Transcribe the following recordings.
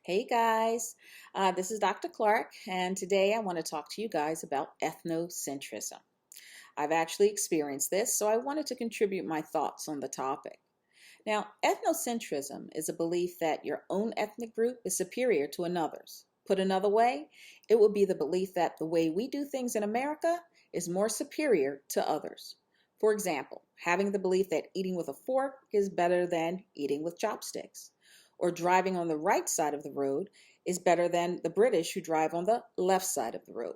Hey guys, this is Dr. Clark, and today I want to talk to you guys about ethnocentrism. I've actually experienced this, so I wanted to contribute my thoughts on the topic. Now, ethnocentrism is a belief that your own ethnic group is superior to another's. Put another way, it would be the belief that the way we do things in America is more superior to others. For example, having the belief that eating with a fork is better than eating with chopsticks, or driving on the right side of the road is better than the British who drive on the left side of the road.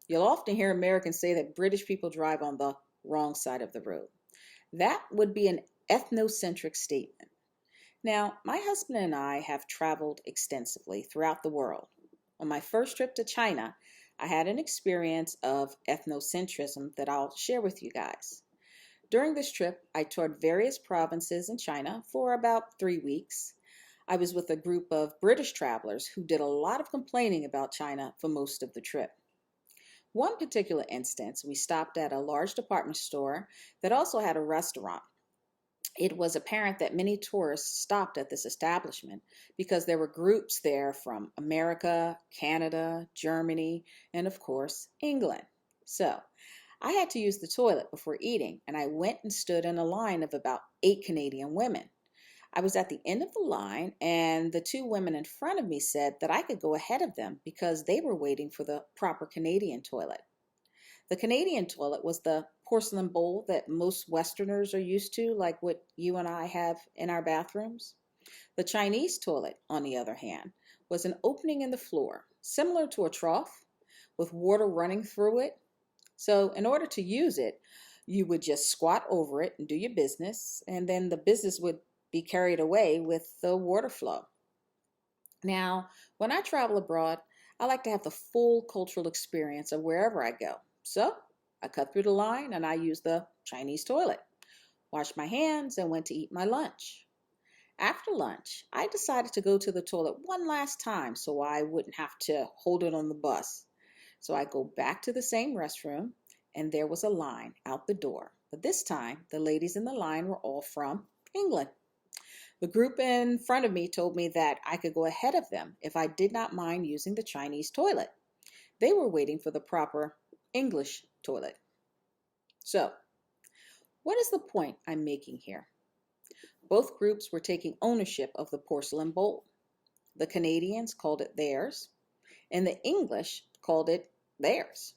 You'll often hear Americans say that British people drive on the wrong side of the road. That would be an ethnocentric statement. Now, my husband and I have traveled extensively throughout the world. On my first trip to China, I had an experience of ethnocentrism that I'll share with you guys. During this trip, I toured various provinces in China for about 3 weeks. I was with a group of British travelers who did a lot of complaining about China for most of the trip. One particular instance, we stopped at a large department store that also had a restaurant. It was apparent that many tourists stopped at this establishment because there were groups there from America, Canada, Germany, and of course, England. So I had to use the toilet before eating, and I went and stood in a line of about 8 Canadian women. I was at the end of the line, and the two women in front of me said that I could go ahead of them because they were waiting for the proper Canadian toilet. The Canadian toilet was the porcelain bowl that most Westerners are used to, like what you and I have in our bathrooms. The Chinese toilet, on the other hand, was an opening in the floor, similar to a trough, with water running through it. So, in order to use it, you would just squat over it and do your business, and then the business would be carried away with the water flow. Now, when I travel abroad, I like to have the full cultural experience of wherever I go. So, I cut through the line and I used the Chinese toilet, washed my hands, and went to eat my lunch. After lunch, I decided to go to the toilet one last time so I wouldn't have to hold it on the bus. So I go back to the same restroom, and there was a line out the door. But this time, the ladies in the line were all from England. The group in front of me told me that I could go ahead of them if I did not mind using the Chinese toilet. They were waiting for the proper English toilet. So, what is the point I'm making here? Both groups were taking ownership of the porcelain bowl. The Canadians called it theirs, and the English called it theirs.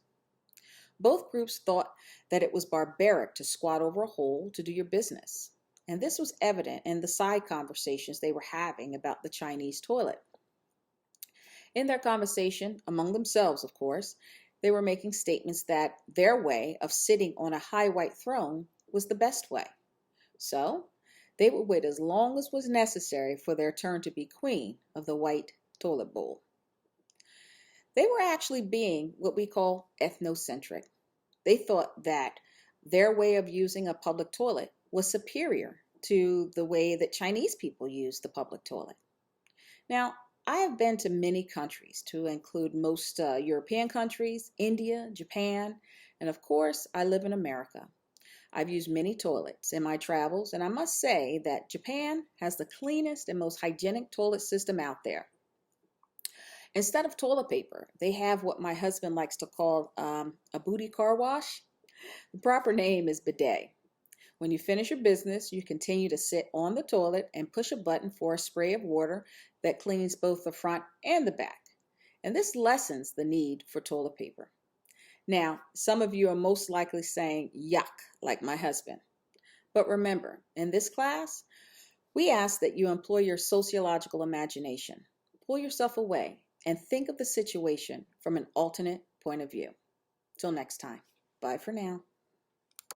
Both groups thought that it was barbaric to squat over a hole to do your business. And this was evident in the side conversations they were having about the Chinese toilet. In their conversation, among themselves, of course, they were making statements that their way of sitting on a high white throne was the best way. So, they would wait as long as was necessary for their turn to be queen of the white toilet bowl. They were actually being what we call ethnocentric. They thought that their way of using a public toilet was superior to the way that Chinese people use the public toilet. Now, I have been to many countries, to include most European countries, India, Japan, and of course, I live in America. I've used many toilets in my travels, and I must say that Japan has the cleanest and most hygienic toilet system out there. Instead of toilet paper, they have what my husband likes to call a booty car wash. The proper name is bidet. When you finish your business, you continue to sit on the toilet and push a button for a spray of water that cleans both the front and the back. And this lessens the need for toilet paper. Now, some of you are most likely saying yuck, like my husband. But remember, in this class, we ask that you employ your sociological imagination. Pull yourself away and think of the situation from an alternate point of view. Till next time, bye for now.